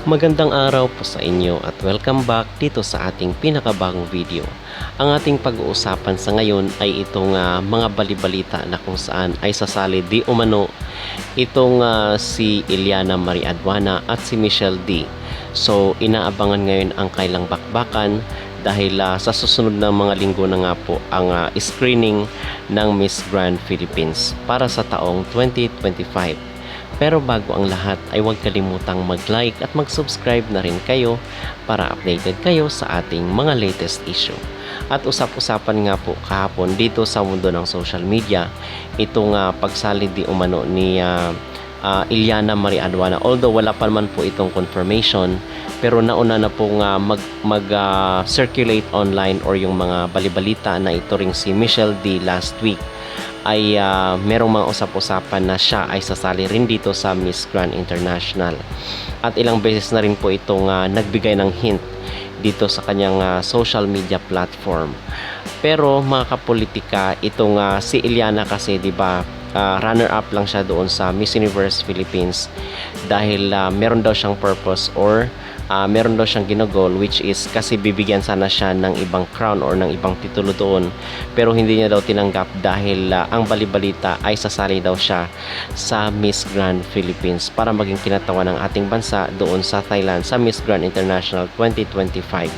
Magandang araw po sa inyo at welcome back dito sa ating pinakabagong video. Ang ating pag-uusapan sa ngayon ay itong mga balibalita na kung saan ay sasali di umano itong si Iliana Marie Aduana at si Michelle D. So inaabangan ngayon ang kailang bakbakan dahil sa susunod na mga linggo na nga po ang screening ng Miss Grand Philippines para sa taong 2025. Pero bago ang lahat ay huwag kalimutang mag-like at mag-subscribe na rin kayo para updated kayo sa ating mga latest issue. At usap-usapan nga po kahapon dito sa mundo ng social media itong pagsali di umano ni Iliana Marie Aduana. Although wala pa naman po itong confirmation, pero nauna na pong mag-circulate online or yung mga balibalita na ito ring si Michelle D last week ay merong mga usap-usapan na siya ay sasali rin dito sa Miss Grand International. At ilang beses na rin po itong nagbigay ng hint dito sa kanyang social media platform. Pero mga kapolitika, itong si Iliana kasi 'di ba, runner-up lang siya doon sa Miss Universe Philippines dahil meron daw siyang purpose or meron daw siyang ginagol, which is kasi bibigyan sana siya ng ibang crown or ng ibang titulo doon, pero hindi niya daw tinanggap dahil ang balibalita ay sasali daw siya sa Miss Grand Philippines para maging kinatawan ng ating bansa doon sa Thailand sa Miss Grand International 2025.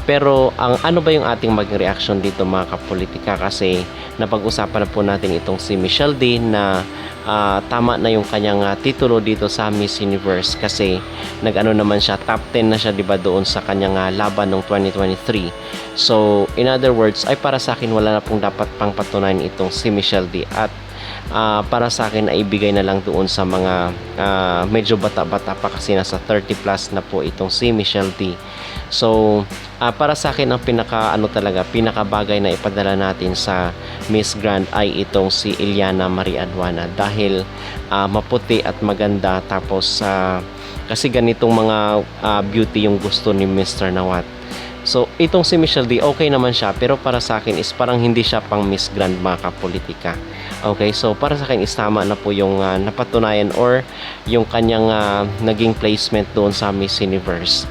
Pero ano ba yung ating maging reaction dito mga kapolitika, kasi napag-usapan na po natin itong si Michelle D na tama na yung kanyang titulo dito sa Miss Universe kasi nag-ano naman siya, top 10 na siya 'di ba doon sa kanyang laban ng 2023. So in other words ay para sa akin wala na pong dapat pang patunayan itong si Michelle D at para sa akin ay ibigay na lang doon sa mga medyo bata-bata pa kasi nasa 30 plus na po itong si Michelle D. So para sa akin ang pinakabagay na ipadala natin sa Miss Grand ay itong si Iliana Marie Aduana dahil maputi at maganda, tapos kasi ganitong mga beauty yung gusto ni Mr. Nawat. So itong si Michelle D okay naman siya, pero para sa akin is parang hindi siya pang Miss Grand mga kapolitika. Okay, so para sa akin is tama na po yung napatunayan or yung kanyang naging placement doon sa Miss Universe.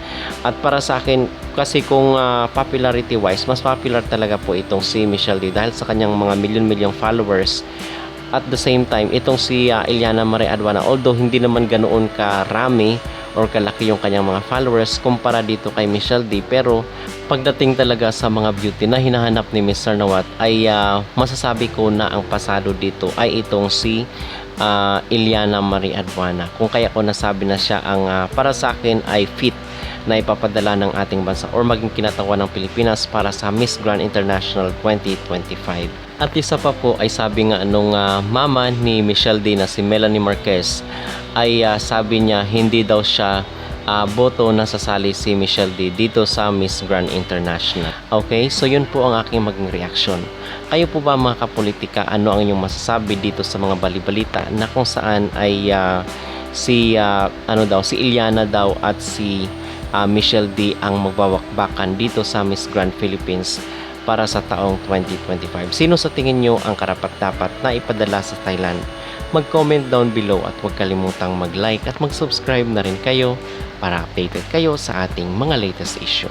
At para sa akin kasi kung popularity wise, mas popular talaga po itong si Michelle D dahil sa kanyang mga milyon-milyong followers. At the same time, itong si Iliana Marie Aduana, although hindi naman ganoon karami or kalaki yung kanyang mga followers kumpara dito kay Michelle D, pero pagdating talaga sa mga beauty na hinahanap ni Mr. Nawat ay masasabi ko na ang pasado dito ay itong si Iliana Marie Aduana. Kung kaya ko nasabi na siya ang para sa akin ay fit na ipapadala ng ating bansa or maging kinatawan ng Pilipinas para sa Miss Grand International 2025. At isa pa po ay sabi nga nung mama ni Michelle D na si Melanie Marquez ay sabi niya hindi daw siya boto na sasali si Michelle D dito sa Miss Grand International. Okay, so yun po ang aking maging reaction. Kayo po ba mga kapolitika, ano ang inyong masasabi dito sa mga balibalita na kung saan ay si Iliana daw at si Michelle D ang magbawakbakan dito sa Miss Grand Philippines para sa taong 2025. Sino sa tingin nyo ang karapat-dapat na ipadala sa Thailand? Mag-comment down below at huwag kalimutang mag-like at mag-subscribe na rin kayo para updated kayo sa ating mga latest issue.